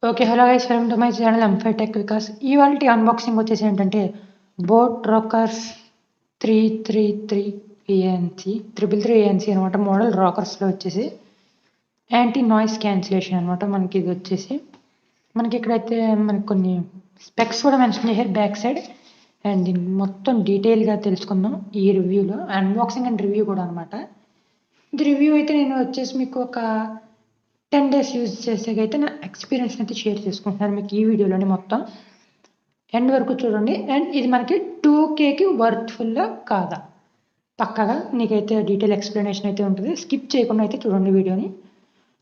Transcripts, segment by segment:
Okay. Hello guys, welcome to my channel ఎంఫై tech Vikas. ఇవాల్టి unboxing వచ్చేసి ఏంటంటే బోట్ రాకర్స్ 333 ఏఎన్సీ 333 ఏఎన్సీ అనమాట. మోడల్ రాకర్స్లో వచ్చేసి యాంటీ నాయిస్ క్యాన్సిలేషన్ అనమాట. మనకి ఇది వచ్చేసి మనకి ఇక్కడైతే మనకి కొన్ని స్పెక్స్ కూడా మెన్షన్ చేశారు బ్యాక్ సైడ్. అండ్ దీనికి మొత్తం డీటెయిల్గా తెలుసుకుందాం ఈ రివ్యూలో, అన్బాక్సింగ్ అండ్ రివ్యూ కూడా అనమాట. ఇది రివ్యూ అయితే నేను వచ్చేసి మీకు ఒక 10 డేస్ యూజ్ చేసేకైతే నా ఎక్స్పీరియన్స్ అయితే షేర్ చేసుకుంటున్నాను మీకు ఈ వీడియోలోని. మొత్తం ఎండ్ వరకు చూడండి. అండ్ ఇది మనకి 2Kకి వర్త్ఫుల్లా కాదా పక్కగా నీకైతే డీటెయిల్ ఎక్స్ప్లెనేషన్ అయితే ఉంటుంది. స్కిప్ చేయకుండా అయితే చూడండి వీడియోని.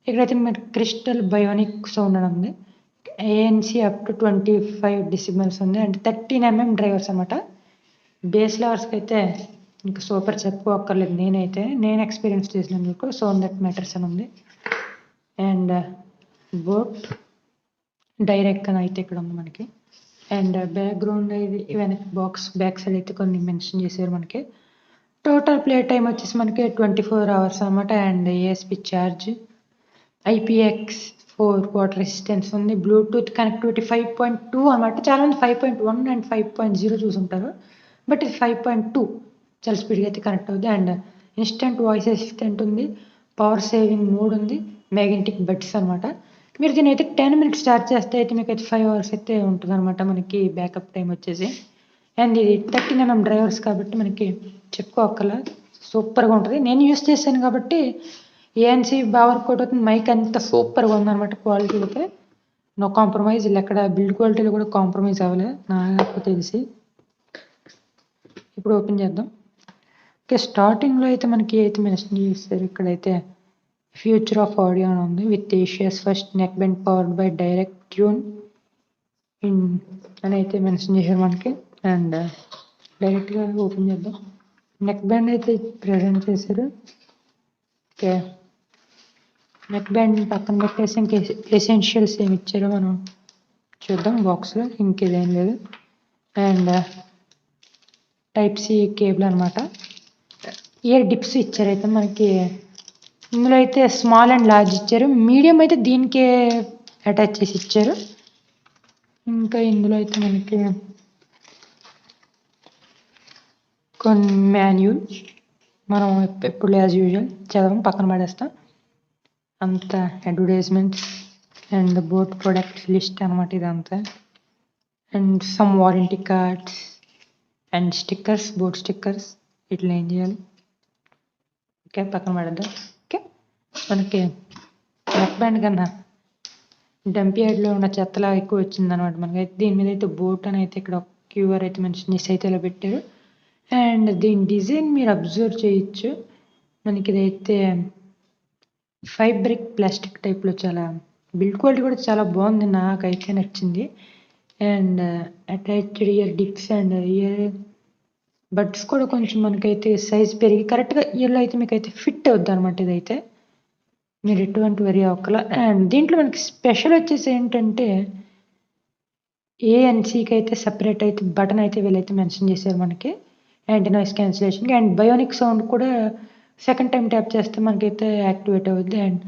ఇక్కడైతే మీరు క్రిస్టల్ బయోనిక్ సౌండ్ అని ఉంది. ఏఎన్సీ అప్ టు 25 డెసిబెల్స్ ఉంది. అండ్ 13mm డ్రైవర్స్ అనమాట. బేస్ లవర్స్కి అయితే ఇంకా సూపర్ చెప్పుకోక్కర్లేదు. నేను ఎక్స్పీరియన్స్ చేసినందుకు సౌండ్ దట్ మ్యాటర్స్ అని ఉంది. అండ్ బోట్ డైరెక్ట్ అని అయితే ఇక్కడ ఉంది మనకి. అండ్ బ్యాక్గ్రౌండ్ ఇది వెనక్ బాక్స్ బ్యాక్ సైడ్ అయితే కొన్ని మెన్షన్ చేశారు మనకి. టోటల్ ప్లే టైం వచ్చేసి మనకి 24 hours అనమాట. And ASP charge, IPX4 water resistance ఉంది. బ్లూటూత్ కనెక్టివిటీ 5.2 అనమాట. చాలామంది 5.1 అండ్ 5.0 చూసుంటారు, బట్ ఇది 5.2 చాలా స్పీడ్గా అయితే కనెక్ట్ అవుతుంది. అండ్ ఇన్స్టెంట్ వాయిస్ అసిస్టెంట్ ఉంది. పవర్ సేవింగ్ మోడ్ ఉంది. మ్యాగ్నెటిక్ బడ్స్ అనమాట. మీరు దీని అయితే 10 minutes స్టార్ట్ చేస్తే అయితే మీకు అయితే 5 hours అయితే ఉంటుంది అనమాట మనకి బ్యాకప్ టైం వచ్చేసి. అండ్ ఇది 13mm డ్రైవర్స్ కాబట్టి మనకి చెప్పుకోక్కర్లా, సూపర్గా ఉంటుంది. నేను యూస్ చేశాను కాబట్టి ఏఎన్సీ బాగా వర్కౌట్ అవుతుంది. మైక్ అంతా సూపర్గా ఉందన్నమాట. క్వాలిటీ అయితే నో కాంప్రమైజ్. ఇలా ఎక్కడ బిల్డ్ క్వాలిటీలో కూడా కాంప్రమైజ్ అవ్వలేదు నాకు తెలిసి. ఇప్పుడు ఓపెన్ చేద్దాం. ఓకే, స్టార్టింగ్లో అయితే మనకి అయితే మెన్షన్ చేస్తారు ఇక్కడైతే ఫ్యూచర్ ఆఫ్ ఆడియో అని ఉంది. With Asia's first neck band powered by direct tune in అని అయితే మెన్షన్ చేశారు మనకి. అండ్ డైరెక్ట్గా ఓపెన్ చేద్దాం. నెక్ బ్యాండ్ అయితే ప్రజెంట్ చేశారు. ఓకే, నెక్ బ్యాండ్ పక్కన పెట్టేసి ఇంక ఎసెన్షియల్స్ ఏమి ఇచ్చారో మనం చూద్దాం బాక్స్లో. ఇంకేదేం లేదు. అండ్ టైప్-C కేబుల్ అనమాట. ఇయర్ డిప్స్ ఇచ్చారు అయితే మనకి. ఇందులో అయితే స్మాల్ అండ్ లార్జ్ ఇచ్చారు. మీడియం అయితే దీనికే అటాచ్ చేసి ఇచ్చారు. ఇంకా ఇందులో అయితే మనకి కొన్ని మాన్యువల్ మనం ఎప్పుడు యాజ్ యూజువల్ చదవం, పక్కన పడేస్తాం. అంత advertisements and boat product list అనమాట ఇదంతా. And some warranty cards and stickers, boat stickers. ఇట్లా ఏం చేయాలి. ఓకే, పక్కన పడేద్దాం. ఓకే, మనకి నెక్ బ్యాండ్ కన్నా డంప్ యార్డ్లో ఉన్న చెత్తలా ఎక్కువ వచ్చింది అనమాట మనకైతే. దీని మీద అయితే బోట్ అని అయితే ఇక్కడ క్యూఆర్ అయితే మెన్షన్ చేసి అయితే ఇలా పెట్టారు. అండ్ దీని డిజైన్ మీరు అబ్జర్వ్ చేయొచ్చు. మనకి ఇదైతే ఫైబ్రిక్ ప్లాస్టిక్ టైప్లో చాలా బిల్డ్ క్వాలిటీ కూడా చాలా బాగుంది, నాకైతే నచ్చింది. And attached year dips and ear buds కూడా కొంచెం మనకైతే సైజ్ పెరిగి కరెక్ట్గా ఇయర్లో అయితే మీకు అయితే ఫిట్ అవుద్ది అనమాట. ఇదైతే మీరు ఎటువంటి వరి అవ్వకల. అండ్ దీంట్లో మనకి స్పెషల్ వచ్చేసి ఏంటంటే ఏఎన్సీకి అయితే సపరేట్ అయితే బటన్ అయితే వీళ్ళైతే మెన్షన్ చేశారు మనకి యాంటీ నాయిస్ క్యాన్సిలేషన్కి. అండ్ బయోనిక్ సౌండ్ కూడా సెకండ్ టైం ట్యాప్ చేస్తే మనకైతే యాక్టివేట్ అవుద్ది. అండ్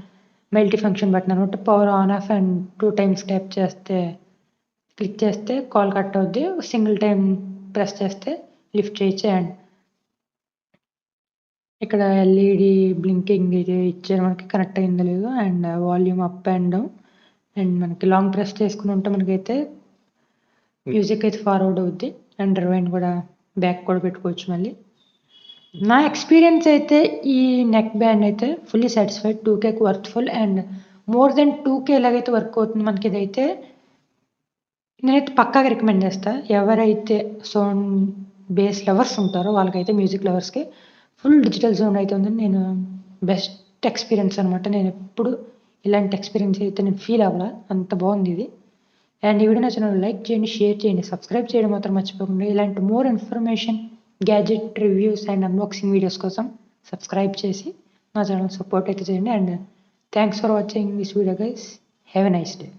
మల్టీ ఫంక్షన్ బటన్ అనమాట. Power on off and 2 times tap చేస్తే క్లిక్ చేస్తే కాల్ కట్ అవుద్ది. సింగిల్ టైం ప్రెస్ చేస్తే లిఫ్ట్ చేయొచ్చు. అండ్ ఇక్కడ ఎల్ఈడి బ్లింకింగ్ ఇది ఇచ్చారు మనకి, కనెక్ట్ అయిందో లేదో. And volume up and down. And మనకి లాంగ్ ప్రెస్ చేసుకుని ఉంటే మనకైతే మ్యూజిక్ అయితే ఫార్వర్డ్ అవుద్ది. అండ్ రివైండ్ కూడా బ్యాక్ కూడా పెట్టుకోవచ్చు మళ్ళీ. నా ఎక్స్పీరియన్స్ అయితే ఈ నెక్ బ్యాండ్ అయితే ఫుల్లీ సాటిస్ఫైడ్. 2Kకి worthful. And more than 2K ఎలాగైతే వర్క్ అవుతుంది మనకి ఇదైతే నేనైతే పక్కాగా రికమెండ్ చేస్తాను. ఎవరైతే సౌండ్ బేస్ లవర్స్ ఉంటారో వాళ్ళకైతే, మ్యూజిక్ లవర్స్కి ఫుల్ డిజిటల్ సౌండ్ అయితే ఉందని నేను బెస్ట్ ఎక్స్పీరియన్స్ అనమాట. నేను ఎప్పుడు ఇలాంటి ఎక్స్పీరియన్స్ అయితే నేను ఫీల్ అవ్వాలా, అంత బాగుంది ఇది. అండ్ ఈ వీడియో నచ్చిన లైక్ చేయండి, షేర్ చేయండి, సబ్స్క్రైబ్ చేయడం మాత్రం మర్చిపోకుండా. ఇలాంటి more information, gadget reviews and unboxing videos కోసం సబ్స్క్రైబ్ చేసి నా ఛానల్ సపోర్ట్ అయితే చేయండి. And thanks for watching this video guys. Have a nice day.